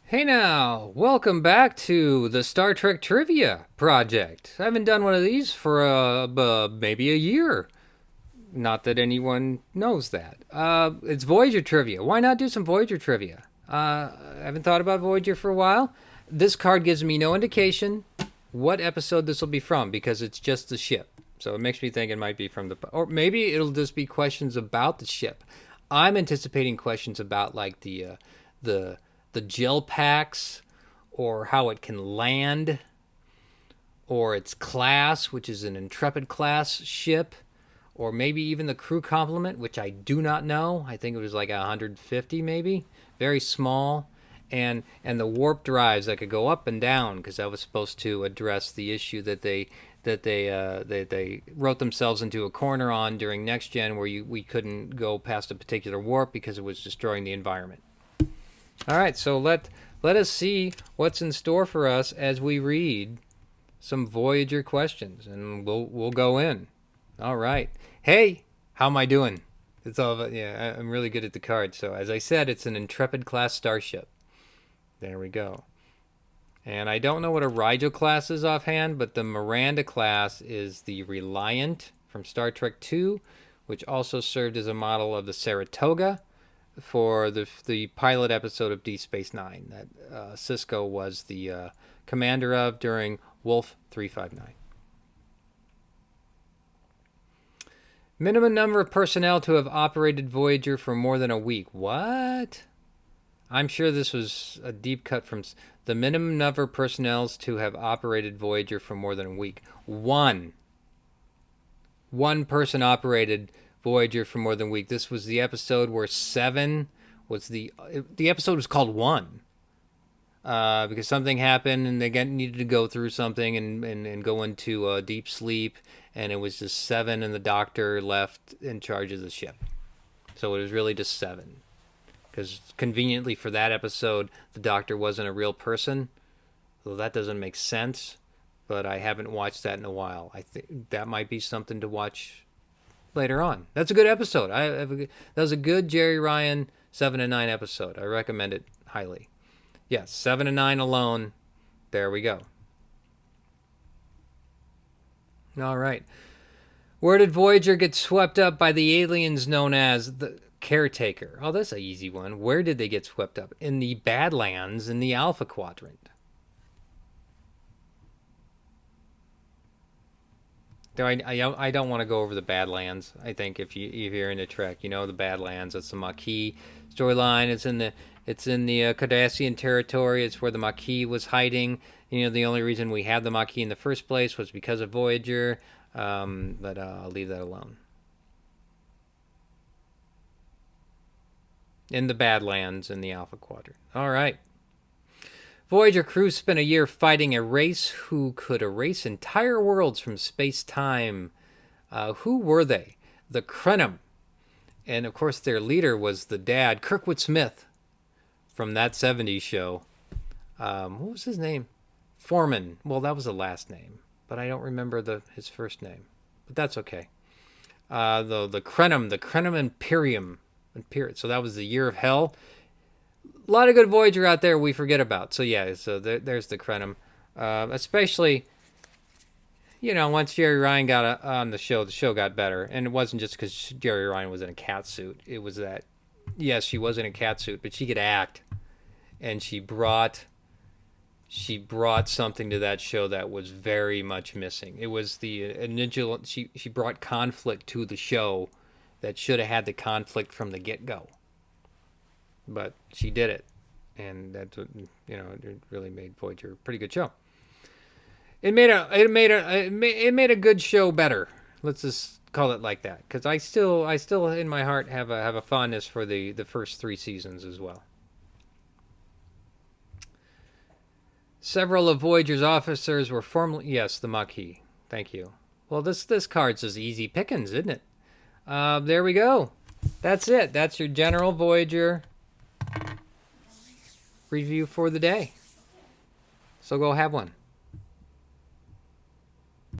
Hey now, welcome back to the Star Trek Trivia Project. I haven't done one of these for maybe a year. Not that anyone knows that. It's Voyager Trivia. Why not do some Voyager Trivia? I haven't thought about Voyager for a while. This card gives me no indication what episode this will be from because it's just the ship. So it makes me think it might be from the... Or maybe it'll just be questions about the ship. I'm anticipating questions about like the the gel packs, or how it can land, or its class, which is an Intrepid class ship, or maybe even the crew complement, which I do not know. I think it was like 150 maybe, very small, and the warp drives that could go up and down because that was supposed to address the issue that they wrote themselves into a corner on during Next Gen, where we couldn't go past a particular warp because it was destroying the environment. All right, so let us see what's in store for us as we read some Voyager questions, and we'll go in. All right. Hey, how am I doing? It's all about, yeah, I'm really good at the cards. So as I said, it's an Intrepid class starship. There we go. And I don't know what a Rigel class is offhand, but the Miranda class is the Reliant from Star Trek II, which also served as a model of the Saratoga for the pilot episode of Deep Space Nine that Cisco was the commander of during Wolf 359. Minimum number of personnel to have operated Voyager for more than a week. What? I'm sure this was a deep cut from the minimum number of personnel to have operated Voyager for more than a week. One person operated Voyager for more than a week. This was the episode where Seven was the episode was called One because something happened and they needed to go through something and go into deep sleep, and it was just Seven and the Doctor left in charge of the ship. So it was really just Seven, because conveniently for that episode the Doctor wasn't a real person, so that doesn't make sense. But I haven't watched that in a while. I think that might be something to watch later on. That's a good episode. That was a good Jerry Ryan 7 and 9 episode. I recommend it highly. Yes, 7 and 9 alone. There we go. All right. Where did Voyager get swept up by the aliens known as the Caretaker? Oh, that's an easy one. Where did they get swept up? In the Badlands in the Alpha Quadrant. I don't want to go over the Badlands. I think if you're into Trek, you know the Badlands. That's the Maquis storyline. It's in the Cardassian territory. It's where the Maquis was hiding. You know, the only reason we had the Maquis in the first place was because of Voyager. But I'll leave that alone. In the Badlands in the Alpha Quadrant. All right. Voyager crew spent a year fighting a race who could erase entire worlds from space-time. Who were they? The Krenim. And, of course, their leader was the dad, Kirkwood Smith, from that 70s show. What was his name? Foreman. Well, that was the last name, but I don't remember his first name. But that's okay. The Krenim Imperium. So that was the year of hell. A lot of good Voyager out there we forget about. So yeah, there's the Krenim. Especially, you know, once Jerry Ryan got on the show got better. And it wasn't just because Jerry Ryan was in a cat suit. It was that, yes, she was in a cat suit, but she could act. And she brought something to that show that was very much missing. It was the initial, she brought conflict to the show that should have had the conflict from the get-go. But she did it, and that's what, you know, it really made Voyager a pretty good show. It made a good show better. Let's just call it like that, because I still in my heart have a fondness for the first 3 seasons as well. Several of Voyager's officers were formerly, yes, the Maquis. Thank you. Well, this card's as easy pickings, isn't it? There we go. That's it. That's your general Voyager review for the day. So go have one.